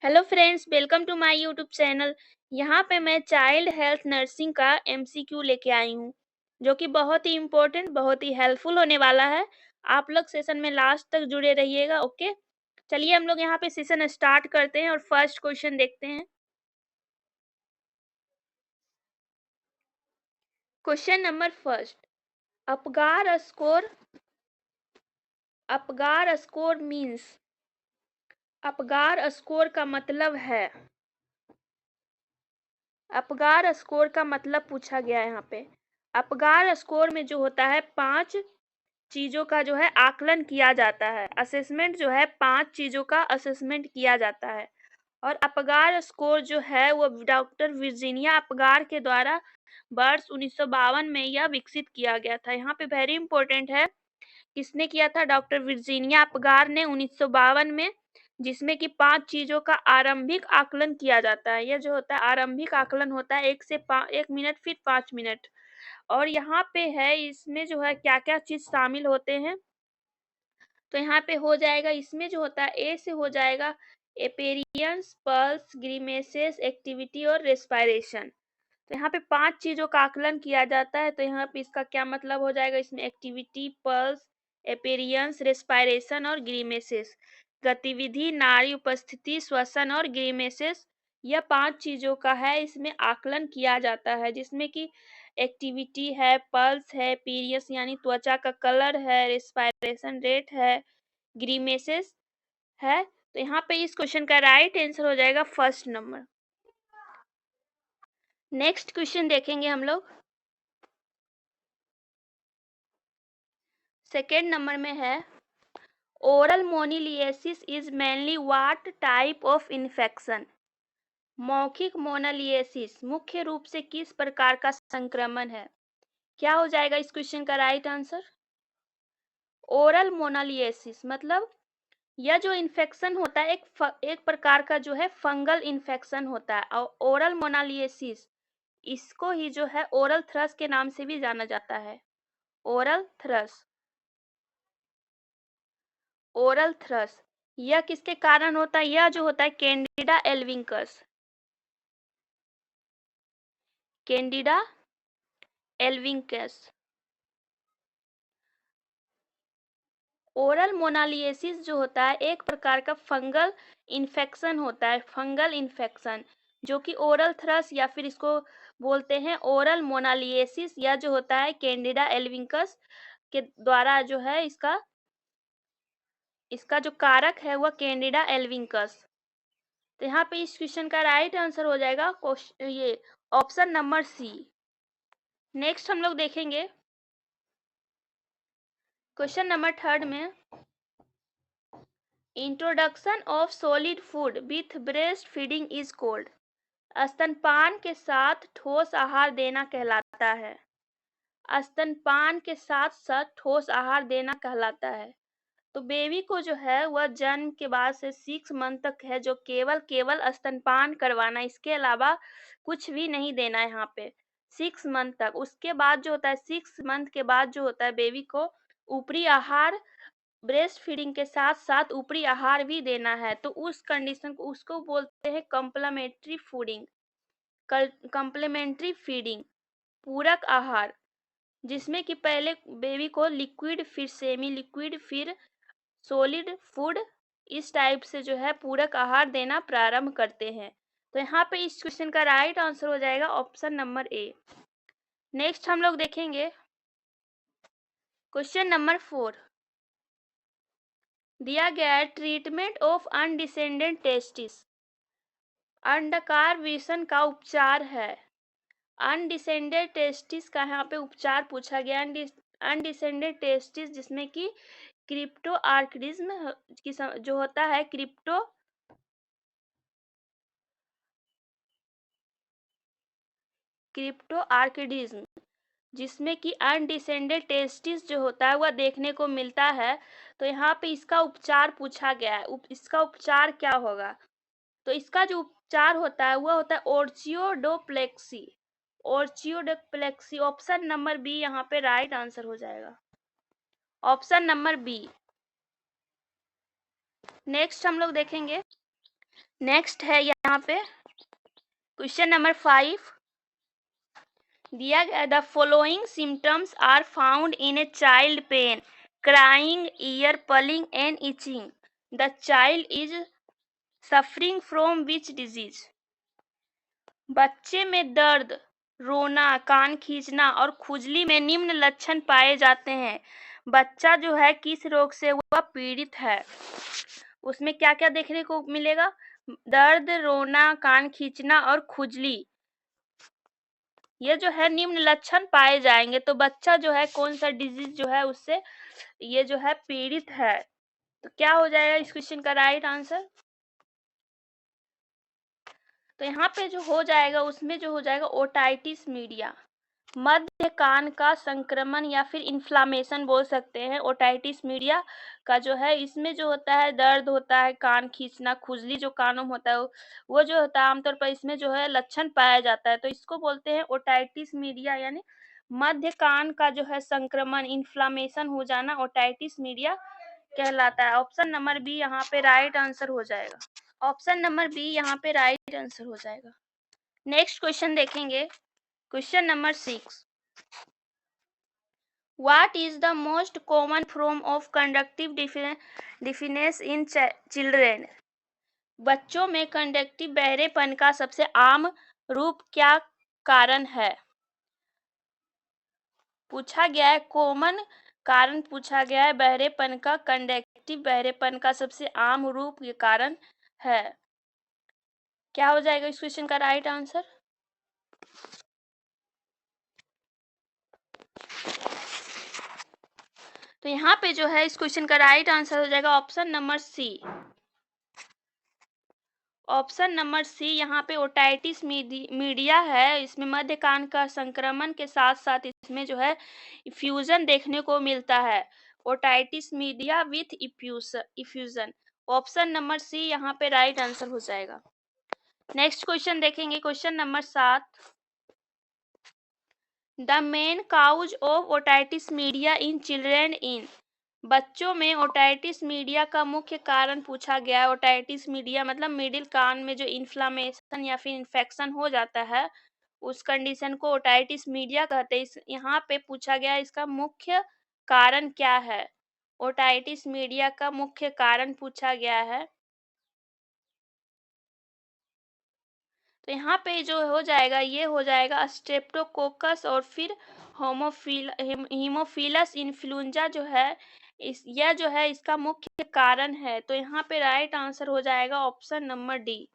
Hello friends, welcome to my YouTube channel. यहाँ पे मैं चाइल्ड हेल्थ नर्सिंग का एमसीक्यू लेके आई हूँ, जो कि बहुत ही इम्पोर्टेंट, बहुत ही हेल्पफुल होने वाला है। आप लोग सेशन में लास्ट तक जुड़े रहिएगा। ओके, चलिए हम लोग यहाँ पे सेशन स्टार्ट करते हैं और फर्स्ट क्वेश्चन देखते हैं। Question number first, Apgar score. Apgar score means, Apgar score का मतलब है, अपगार स्कोर का मतलब पूछा गया है यहाँ पे। अपगार स्कोर में जो होता है 5 चीजों का जो है आकलन किया जाता है। असेसमेंट जो है 5 चीजों का असेसमेंट किया जाता है। और अपगार स्कोर जो है वो डॉक्टर वर्जीनिया अपगार के द्वारा वर्ष 1952 में यह विकसित किया गया था। यहाँ पे वेरी इंपॉर्टेंट है, किसने किया था? डॉक्टर वर्जीनिया अपगार ने 1952 में, जिसमें कि 5 चीजों का आरंभिक आकलन किया जाता है। यह जो होता है आरंभिक आकलन होता है 1 मिनट फिर 5 मिनट। और यहाँ पे है, इसमें जो है क्या क्या चीज शामिल होते हैं। तो यहाँ पे हो जाएगा, इसमें जो होता है ए से हो जाएगा एपेरियंस, पल्स, ग्रीमेसेस, एक्टिविटी और रेस्पायरेशन। तो यहाँ पे 5 चीजों का आकलन किया जाता है। तो यहाँ पे इसका क्या मतलब हो जाएगा? इसमें एक्टिविटी, पल्स, एपेरियंस, रेस्पायरेशन और ग्रीमेसेस। गतिविधि, नाड़ी उपस्थिति, श्वसन और ग्रीमेसेस, यह 5 चीजों का है इसमें आकलन किया जाता है, जिसमें कि एक्टिविटी है, पल्स है, पीरियस यानी त्वचा का कलर है, रेस्पायरेशन रेट है, ग्रीमेसेस है। तो यहाँ पे इस क्वेश्चन का राइट आंसर हो जाएगा फर्स्ट नंबर। नेक्स्ट क्वेश्चन देखेंगे हम लोग। सेकेंड नंबर में है, oral moniliasis is mainly what type of infection. मौखिक मोनालिएसिस मुख्य रूप से किस प्रकार का संक्रमण है? क्या हो जाएगा इस क्वेश्चन का राइट आंसर? ओरल मोनालिएसिस मतलब यह जो इन्फेक्शन होता है एक प्रकार का जो है फंगल इन्फेक्शन होता है। और ओरल मोनालिएसिस, इसको ही जो है ओरल थ्रस के नाम से भी जाना जाता है। ओरल थ्रस, ओरल थ्रस, यह किसके कारण होता है? यह जो होता है कैंडिडा एल्विंकस, कैंडिडा एल्विंकस। ओरल मोनालिएसिस जो होता है एक प्रकार का फंगल इन्फेक्शन होता है, फंगल इन्फेक्शन, जो कि ओरल थ्रस या फिर इसको बोलते हैं ओरल मोनालिएसिस। यह जो होता है कैंडिडा एल्विंकस के द्वारा जो है इसका जो कारक है वह कैंडिडा एल्विंकस। तो यहाँ पे इस क्वेश्चन का राइट आंसर हो जाएगा ये ऑप्शन नंबर सी। नेक्स्ट हम लोग देखेंगे क्वेश्चन नंबर थर्ड में, introduction of solid food with breast feeding is cold. स्तनपान के साथ ठोस आहार देना कहलाता है। स्तनपान के साथ साथ ठोस आहार देना कहलाता है। तो बेबी को जो है वह जन्म के बाद से 6 मंथ तक है जो केवल स्तनपान करवाना, इसके अलावा कुछ भी नहीं देना है यहाँ पे 6 मंथ तक। उसके बाद जो होता है 6 मंथ के बाद जो होता है बेबी को ऊपरी आहार, ब्रेस्ट फीडिंग के साथ साथ ऊपरी आहार भी देना है। तो उस कंडीशन को उसको बोलते हैं कम्प्लीमेंट्री फूडिंग, कम्प्लीमेंट्री फीडिंग, पूरक आहार, जिसमें कि पहले बेबी को लिक्विड फिर सेमी लिक्विड फिर सॉलिड फूड, इस टाइप से जो है पूरक आहार देना प्रारंभ करते हैं। तो यहाँ पे इस क्वेश्चन का राइट आंसर हो जाएगा ऑप्शन नंबर ए। नेक्स्ट हम लोग देखेंगे क्वेश्चन नंबर 4, दिया गया है ट्रीटमेंट ऑफ अनडिसेंडेड टेस्टिस। अंडाकार विषण का उपचार है। अनडिसेंडेड टेस्टिस का यहाँ पे उपचार पूछा गया। अनडिसेंडेड टेस्टिस जिसमें कि क्रिप्टो आर्किडिज्म जो होता है क्रिप्टो आर्किडिज्म, जिसमें कि अनडिसेंडेड टेस्टिस जो होता है वह देखने को मिलता है। तो यहाँ पे इसका उपचार पूछा गया है, इसका उपचार क्या होगा? तो इसका जो उपचार होता है वह होता है ओर्चियोडोप्लेक्सी, ओर्चियोडोप्लेक्सी। ऑप्शन नंबर बी यहाँ पे राइट आंसर हो जाएगा, ऑप्शन नंबर बी। नेक्स्ट हम लोग देखेंगे नेक्स्ट है यहाँ पे क्वेश्चन नंबर 5 दिया गया, the following symptoms are found in a child pain, crying, ear pulling and itching, the child is suffering from which disease. बच्चे में दर्द, रोना, कान खींचना और खुजली में निम्न लक्षण पाए जाते हैं। बच्चा जो है किस रोग से वह पीड़ित है, उसमें क्या क्या देखने को मिलेगा? दर्द, रोना, कान खींचना और खुजली, ये जो है निम्न लक्षण पाए जाएंगे। तो बच्चा जो है कौन सा डिजीज जो है उससे ये जो है पीड़ित है। तो क्या हो जाएगा इस क्वेश्चन का राइट आंसर? तो यहाँ पे जो हो जाएगा उसमें जो हो जाएगा ओटाइटिस मीडिया, मध्य कान का संक्रमण या फिर इन्फ्लामेशन बोल सकते हैं। ओटाइटिस मीडिया का जो है इसमें जो होता है दर्द होता है, कान खींचना, खुजली जो कानों में होता है वो जो होता है आमतौर पर इसमें जो है लक्षण पाया जाता है। तो इसको बोलते हैं ओटाइटिस मीडिया, यानी मध्य कान का जो है संक्रमण, इन्फ्लामेशन हो जाना ओटाइटिस मीडिया कहलाता है। ऑप्शन नंबर बी यहाँ पे राइट आंसर हो जाएगा। ऑप्शन नंबर बी यहाँ पे राइट आंसर हो जाएगा। नेक्स्ट क्वेश्चन देखेंगे, question number 6, What is the most common form of conjunctive deafness in children? बच्चों में कंडक्टिव बहरेपन का सबसे आम रूप क्या कारण है? पूछा गया है कॉमन कारण पूछा गया है बहरेपन का, कंडक्टिव बहरेपन का सबसे आम रूप ये कारण है। क्या हो जाएगा इस क्वेश्चन का राइट आंसर? तो यहाँ पे जो है इस क्वेश्चन का राइट आंसर हो जाएगा option number C. Option number C यहाँ पे ओटाइटिस मीडिया है, इसमें मध्य कान का संक्रमण के साथ साथ इसमें जो है इफ्यूजन देखने को मिलता है। Otitis media with effusion, option number C यहाँ पे राइट आंसर हो जाएगा। नेक्स्ट क्वेश्चन देखेंगे, question number 7, the main cause of otitis media in children in, बच्चों में ओटाइटिस मीडिया का मुख्य कारण पूछा गया है। ओटाइटिस मीडिया मतलब मिडिल कान में जो इन्फ्लामेशन या फिर इन्फेक्शन हो जाता है उस कंडीशन को ओटाइटिस मीडिया कहते हैं। इस यहाँ पे पूछा गया इसका मुख्य कारण क्या है। ओटाइटिस मीडिया का मुख्य कारण पूछा गया है। तो यहाँ पे जो हो जाएगा ये हो जाएगा स्ट्रेप्टोकोकस और फिर हीमोफिलस इन्फ्लुएंजा जो है यह जो है इसका मुख्य कारण है। तो यहाँ पे राइट आंसर हो जाएगा option number D.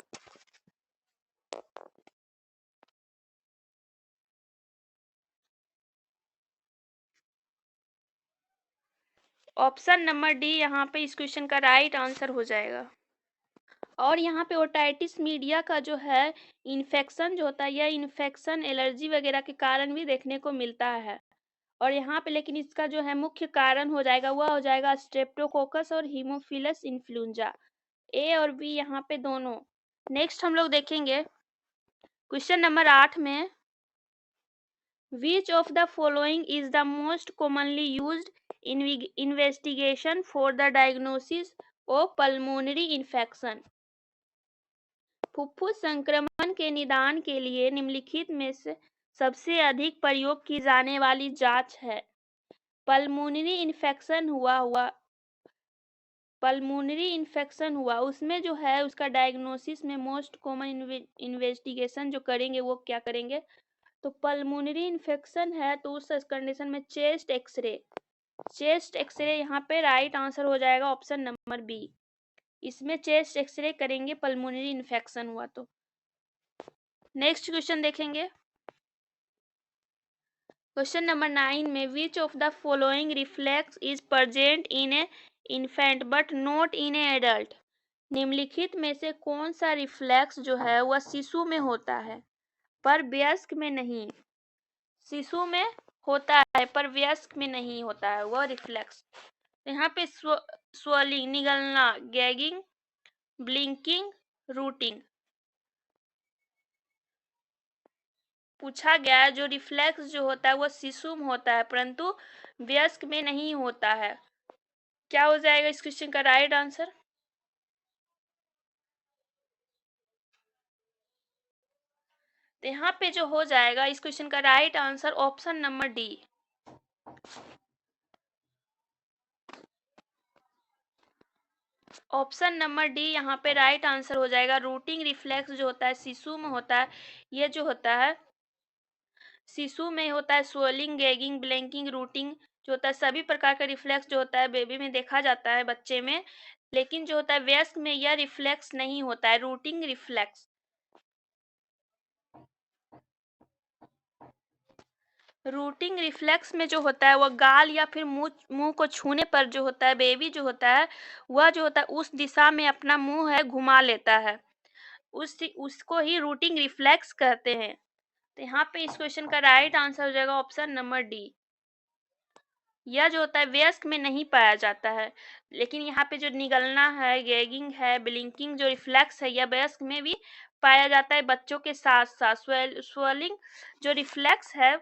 Option number D यहाँ पे इस क्वेश्चन का राइट आंसर हो जाएगा। और यहाँ पे ओटाइटिस मीडिया का जो है इन्फेक्शन जो होता है यह इन्फेक्शन एलर्जी वगैरह के कारण भी देखने को मिलता है। और यहाँ पे लेकिन इसका जो है मुख्य कारण हो जाएगा वह हो जाएगा स्ट्रेप्टोकोकस और हीमोफिलस इन्फ्लुएंजा, ए और बी यहाँ पे दोनों। नेक्स्ट हम लोग देखेंगे क्वेश्चन नंबर 8 में, which of the following is the most commonly used investigation for the diagnosis of pulmonary infection, फुफ्फुस संक्रमण के निदान के लिए निम्नलिखित में से सबसे अधिक प्रयोग की जाने वाली जांच है। पल्मोनरी इन्फेक्शन हुआ उसमें जो है उसका डायग्नोसिस में मोस्ट कॉमन इन्वेस्टिगेशन जो करेंगे वो क्या करेंगे? तो पल्मोनरी इन्फेक्शन है तो उस कंडीशन में चेस्ट एक्सरे यहाँ पे राइट आंसर हो जाएगा ऑप्शन नंबर बी। इसमें चेस्ट एक्सरे करेंगे पल्मोनरी इन्फेक्शन हुआ तो। नेक्स्ट क्वेश्चन देखेंगे, क्वेश्चन नंबर 9 में, which of the following reflex is present in A infant but not in A adult, निम्नलिखित में से कौन सा रिफ्लेक्स जो है वह शिशु में होता है पर वयस्क में नहीं? शिशु में होता है पर वयस्क में नहीं होता है वह रिफ्लेक्स। यहाँ पे स्वेलिंग, निगलना, गैगिंग, ब्लिंकिंग, रूटिंग पूछा गया है। जो रिफ्लेक्स जो होता है वो शिशु में होता है परंतु वयस्क में नहीं होता है। क्या हो जाएगा इस क्वेश्चन का राइट आंसर? तो यहाँ पे जो हो जाएगा इस क्वेश्चन का right answer option number D. Option number D यहाँ पे राइट आंसर हो जाएगा। रूटिंग रिफ्लेक्स जो होता है शिशु में होता है, ये जो होता है शिशु में होता है स्वेलिंग, गैगिंग, ब्लैंकिंग, रूटिंग जो होता है सभी प्रकार का रिफ्लेक्स जो होता है बेबी में देखा जाता है, बच्चे में। लेकिन जो होता है वयस्क में यह रिफ्लेक्स नहीं होता है, रूटिंग रिफ्लेक्स। रूटिंग रिफ्लेक्स में जो होता है वह गाल या फिर मुंह को छूने पर जो होता है बेबी जो होता है वह जो होता है उस दिशा में अपना मुंह है घुमा लेता है, उसको ही रूटिंग रिफ्लेक्स कहते हैं। तो यहाँ पे इस क्वेश्चन का राइट आंसर हो जाएगा ऑप्शन नंबर डी। यह जो होता है वयस्क में नहीं पाया जाता है, लेकिन यहाँ पे जो निगलना है, गैगिंग है, ब्लिंकिंग जो रिफ्लेक्स है यह वयस्क में भी पाया जाता है बच्चों के साथ साथ। स्वेलिंग जो रिफ्लेक्स है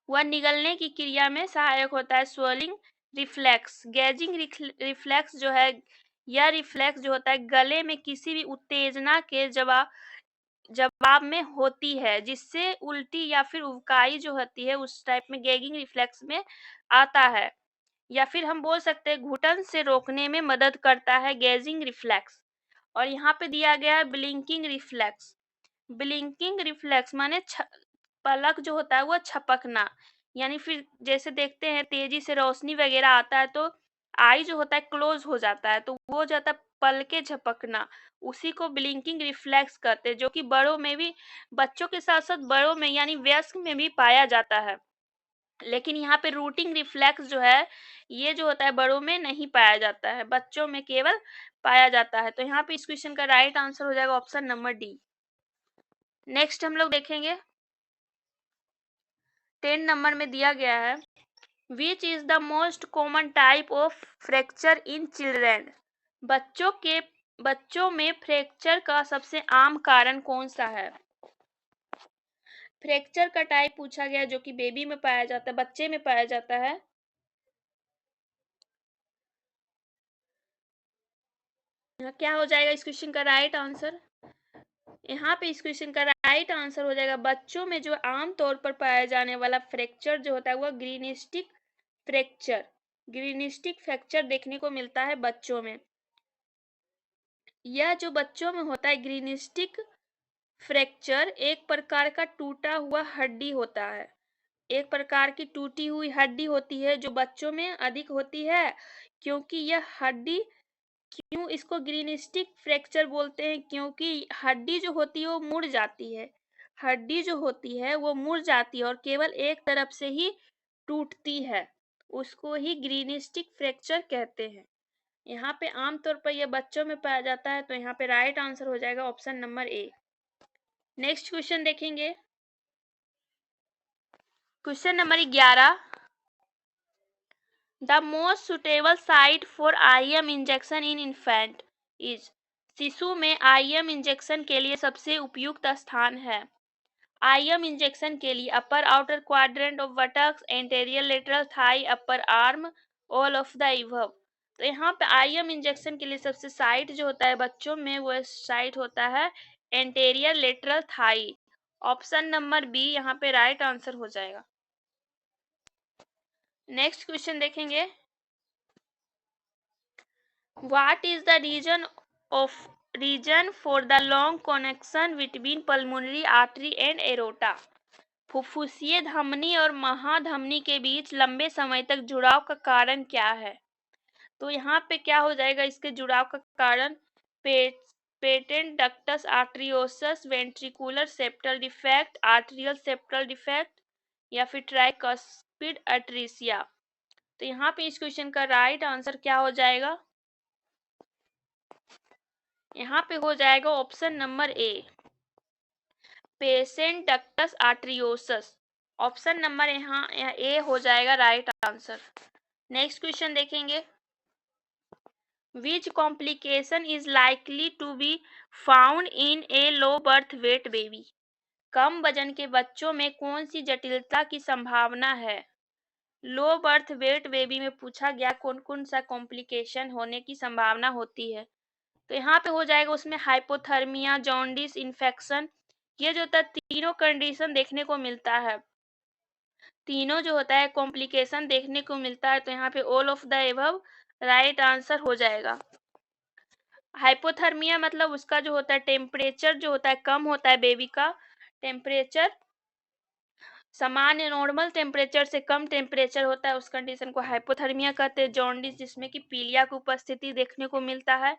वह निगलने की क्रिया में सहायक होता है, स्वेलिंग रिफ्लेक्स। गैजिंग रिफ्लेक्स जो है यह रिफ्लेक्स जो होता है गले में किसी भी उत्तेजना के जवाब में होती है, जिससे उल्टी या फिर उबकाई जो होती है उस टाइप में गैगिंग रिफ्लेक्स में आता है। या फिर हम बोल सकते हैं घुटन से रोकने में मदद करता है गैजिंग रिफ्लेक्स। और यहाँ पे दिया गया है ब्लिंकिंग रिफ्लेक्स। ब्लिंकिंग रिफ्लेक्स माने पलक जो होता है वो छपकना, यानी फिर जैसे देखते हैं तेजी से रोशनी वगैरह आता है तो आई जो होता है क्लोज हो जाता है, तो वो जाता है पलके झपकना, उसी को ब्लिंकिंग रिफ्लेक्स कहते हैं, जो कि बड़ों में भी, बच्चों के साथ साथ बड़ों में यानी वयस्क में भी पाया जाता है। लेकिन यहाँ पे रूटिंग रिफ्लेक्स जो है ये जो होता है बड़ों में नहीं पाया जाता है, बच्चों में केवल पाया जाता है। तो यहाँ पे इस क्वेश्चन का राइट आंसर हो जाएगा ऑप्शन नंबर डी। नेक्स्ट हम लोग देखेंगे 10 नंबर में दिया गया है which is the most common type of fracture in children. बच्चों में फ्रैक्चर का सबसे आम कारण कौन सा है। फ्रैक्चर का टाइप पूछा गया जो कि बेबी में पाया जाता है, बच्चे में पाया जाता है। क्या हो जाएगा इस क्वेश्चन का राइट आंसर। यहाँ पे इस क्वेश्चन का राइट आंसर हो जाएगा बच्चों में जो आम तौर पर पाया जाने वाला फ्रैक्चर जो होता है वह ग्रीनिस्टिक फ्रैक्चर, ग्रीनिस्टिक फ्रैक्चर देखने को मिलता है बच्चों में। यह जो बच्चों में होता है ग्रीनिस्टिक फ्रैक्चर एक प्रकार का टूटा हुआ हड्डी होता है, एक प्रकार की टूटी हुई हड्डी होती है जो बच्चों में अधिक होती है, क्योंकि यह हड्डी, क्यों इसको ग्रीनिस्टिक फ्रैक्चर बोलते हैं, क्योंकि हड्डी जो होती है वो मुड़ जाती है, हड्डी जो होती है वो मुड़ जाती है और केवल एक तरफ से ही टूटती है, उसको ही ग्रीनिस्टिक फ्रैक्चर कहते हैं। यहाँ पे आमतौर पर यह बच्चों में पाया जाता है, तो यहाँ पे राइट आंसर हो जाएगा option number A. Next question देखेंगे question number 11। The most suitable site for IM injection in infant is. शिशु में IM इंजेक्शन के लिए सबसे उपयुक्त स्थान है। IM इंजेक्शन के लिए upper outer quadrant of buttocks, anterior lateral thigh, upper arm, all of the above. तो यहाँ पे IM इंजेक्शन के लिए सबसे साइट जो होता है बच्चों में वो साइट होता है anterior lateral thigh. Option number B यहाँ पे राइट आंसर हो जाएगा। नेक्स्ट क्वेश्चन देखेंगे what is the reason for the long connection between pulmonary artery and aorta. फुफ्फुसीय धमनी और महाधमनी के बीच लंबे समय तक जुड़ाव का कारण क्या है। तो यहाँ पे क्या हो जाएगा इसके जुड़ाव का कारण, patent ductus arteriosus, ventricular septal defect, arterial septal defect, या फिर ट्राइकस्पिड अट्रीसिया। तो यहाँ पे इस क्वेश्चन का राइट आंसर क्या हो जाएगा, यहाँ पे हो जाएगा ऑप्शन नंबर ए, patient ductus arteriosus. Option number यहाँ ए हो जाएगा राइट आंसर। नेक्स्ट क्वेश्चन देखेंगे Which complication is likely to be found in a low birth weight baby? कम वजन के बच्चों में कौन सी जटिलता की संभावना है। लो बर्थ वेट बेबी में पूछा गया कौन कौन सा कॉम्प्लिकेशन होने की संभावना होती है। तो यहाँ पे हो जाएगा उसमें हाइपोथर्मिया, जॉन्डिस, इन्फेक्शन, ये जो होता है तीनों कंडीशन देखने को मिलता है, तीनों जो होता है कॉम्प्लिकेशन देखने को मिलता है। तो यहाँ पे all of the above right answer हो जाएगा। हाइपोथर्मिया मतलब उसका जो होता है टेम्परेचर जो होता है कम होता है, बेबी का टेम्परेचर सामान्य नॉर्मल टेम्परेचर से कम टेम्परेचर होता है, उस कंडीशन को हाइपोथर्मिया कहते हैं। जॉन्डिस जिसमें कि पीलिया की उपस्थिति देखने को मिलता है,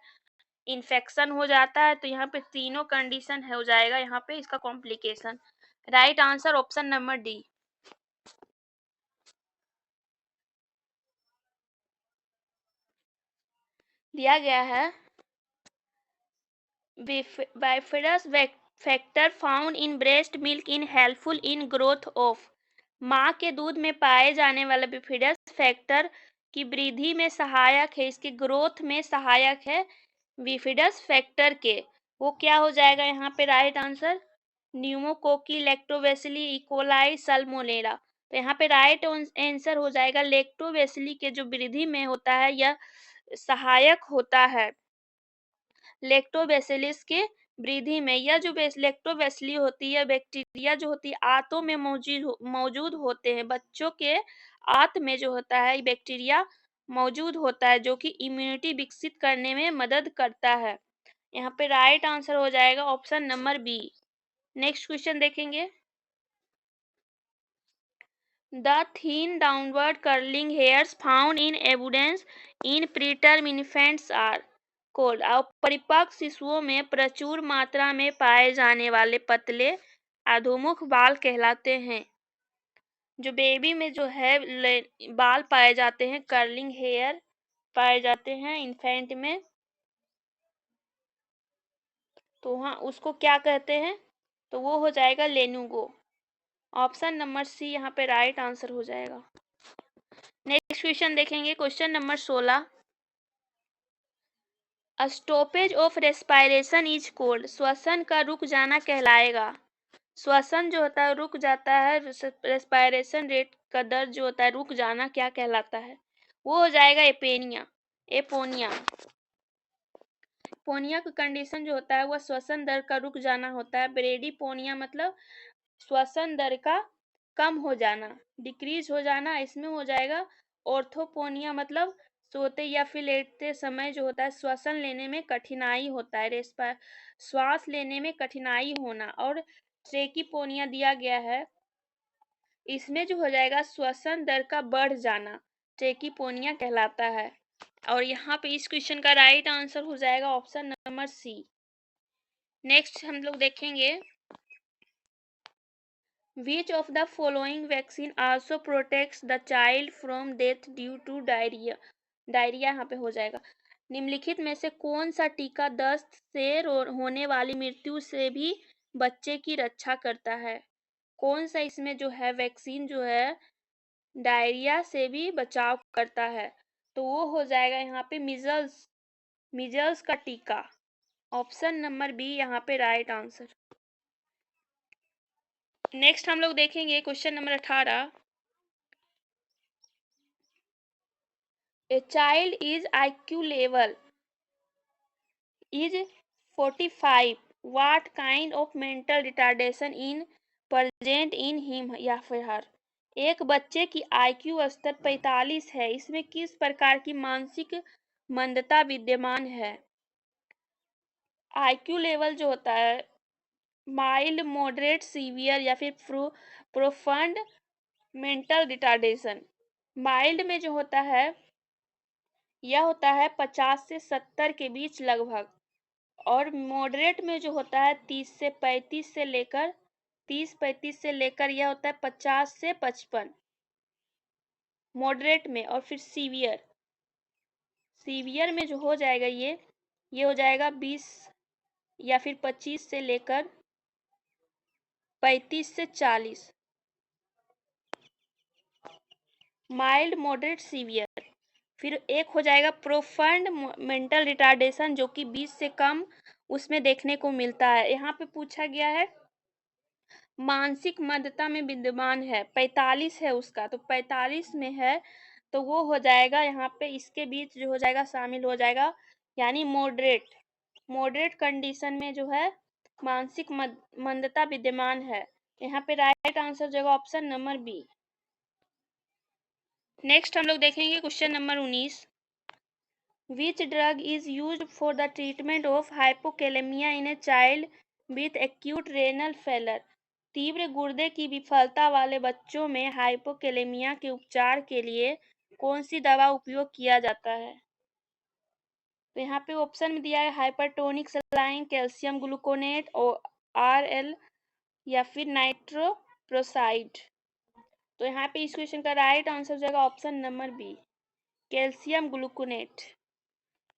इन्फेक्शन हो जाता है। तो यहाँ पे तीनों कंडीशन हो जाएगा यहाँ पे इसका complication. Right answer option number D. दिया गया है bifidus factor found in breast milk in helpful in growth of. माँ के दूध में पाए जाने वाला बिफिडस फैक्टर की वृद्धि में सहायक है, इसकी ग्रोथ में सहायक है बिफिडस फैक्टर के। वो क्या हो जाएगा यहाँ पे right answer? Pneumococci, lactobacilli, E coli, Salmonella. तो यहाँ पे राइट आंसर हो जाएगा लैक्टोबैसिली के जो वृद्धि में होता है यह सहायक होता है। लैक्टोबैसिलस के वृद्धि में यह जो लैक्टोबैसिली होती है बैक्टीरिया जो होती है आंतों में मौजूद होते हैं। बच्चों के आंत में जो होता है बैक्टीरिया मौजूद होता है जो कि इम्यूनिटी विकसित करने में मदद करता है। यहाँ पे राइट आंसर हो जाएगा option number B. Next question देखेंगे। The thin downward curling hairs found in abundance in preterm infants are called। परिपक्व शिशुओं में प्रचुर मात्रा में पाए जाने वाले पतले अधोमुख बाल कहलाते हैं। जो बेबी में जो है बाल पाए जाते हैं, कर्लिंग हेयर पाए जाते हैं इन्फेंट में, तो हाँ उसको क्या कहते हैं? तो वो हो जाएगा लेनुगो। ऑप्शन नंबर सी यहाँ पे राइट आंसर हो जाएगा। नेक्स्ट क्वेश्चन देखेंगे, question number 16। Stoppage of respiration is cold. श्वसन का रुक जाना कहलाएगा। श्वसन जो होता है रुक जाता है, रेस्पायरेशन रेट का दर जो होता है रुक जाना क्या कहलाता है? वो हो जाएगा एपेनिया, एपोनिया। पोनिया का कंडीशन जो होता है वह श्वसन दर का रुक जाना होता है। ब्रेडीपोनिया मतलब श्वसन दर का कम हो जाना, डिक्रीज हो जाना, इसमें हो जाएगा। ऑर्थोपोनिया मतलब सोते या फिर लेटते समय जो होता है श्वसन लेने में कठिनाई होता है, श्वास लेने में कठिनाई होना। और ट्रेकीपोनिया दिया गया है, इसमें जो हो जाएगा श्वसन दर का बढ़ जाना, ट्रेकीपोनिया कहलाता है। और यहाँ पे इस क्वेश्चन का राइट आंसर हो जाएगा ऑप्शन नंबर सी। नेक्स्ट हम लोग देखेंगे, Which of the following vaccine also protects the child from death due to diarrhea? Diarrhoea यहाँ पे हो जाएगा। निम्नलिखित में से कौन सा टीका दस्त से होने वाली मृत्यु से भी बच्चे की रक्षा करता है? कौन सा इसमें जो है वैक्सीन जो है डायरिया से भी बचाव करता है? तो वो हो जाएगा यहाँ पे मिजल्स का टीका। ऑप्शन नंबर बी यहाँ पे राइट आंसर। नेक्स्ट हम लोग देखेंगे question number 18। A child is IQ level is 45. What kind of mental retardation in present in him या फिर हर? एक बच्चे की IQ स्तर 45 है, इसमें किस प्रकार की मानसिक मंदता विद्यमान है? IQ लेवल जो होता है माइल्ड, मॉडरेट, सीवियर या फिर प्रोफंड मेंटल रिटार्डेशन। माइल्ड में जो होता है यह होता है 50 से 70 के बीच लगभग, और मॉडरेट में जो होता है 30 से 35 से लेकर 30-35 से लेकर यह होता है 50 से 55 मॉडरेट में। और फिर सीवियर में जो हो जाएगा ये हो जाएगा 20 या फिर 25 से लेकर 35 से 40। Mild, moderate, severe. फिर एक हो जाएगा प्रोफंड मेंटल रिटार्डेशन जो कि 20 से कम उसमें देखने को मिलता है। यहाँ पे पूछा गया है मानसिक मंदता में विद्यमान है, 45 है उसका, तो 45 में है तो वो हो जाएगा यहाँ पे इसके बीच जो हो जाएगा शामिल हो जाएगा, यानी मॉडरेट कंडीशन में जो है मानसिक मंदता विद्यमान है। यहाँ पे राइट आंसर हो जाएगा ऑप्शन नंबर बी। नेक्स्ट हम लोग देखेंगे question number 19। Which drug is used for the treatment of hypokalemia in a child with acute renal failure? तीव्र गुर्दे की विफलता वाले बच्चों में हाइपोकैलेमिया के उपचार के लिए कौन सी दवा उपयोग किया जाता है? तो यहाँ पे ऑप्शन में दिया है हाइपरटोनिक सलाइन, कैल्शियम ग्लूकोनेट और RL या फिर नाइट्रोप्रोसाइड। तो यहाँ पे इस क्वेश्चन का राइट आंसर हो जाएगा option number B, calcium gluconate.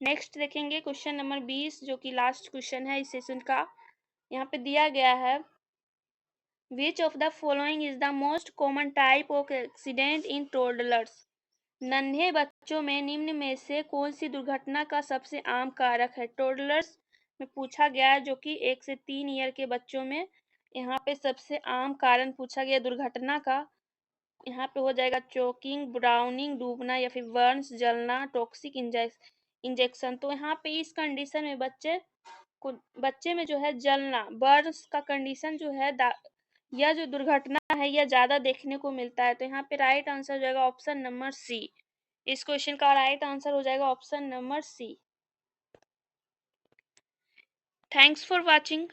Next देखेंगे क्वेश्चन नंबर 20 जो कि लास्ट क्वेश्चन है इस सेशन का। यहाँ पे दिया गया है विच of the following is the most common type of accident in toddlers? नन्हे बच्चों में निम्न में से कौन सी दुर्घटना का सबसे आम कारक है? टोडलर्स में पूछा गया है जो कि 1 से 3 ईयर के बच्चों में। यहाँ पे सबसे आम कारण पूछा गया दुर्घटना का। यहाँ पे हो जाएगा चोकिंग, ब्राउनिंग, डूबना या फिर बर्न्स, जलना, टॉक्सिक इंजेक्शन। तो यहाँ पे इस कंडीशन में बच्चे में जो है जलना, बर्न्स का कंडीशन जो है यह जो दुर्घटना है यह ज्यादा देखने को मिलता है। तो यहाँ पे राइट आंसर हो जाएगा ऑप्शन नंबर सी। इस क्वेश्चन का राइट आंसर हो जाएगा option number C. Thanks for watching.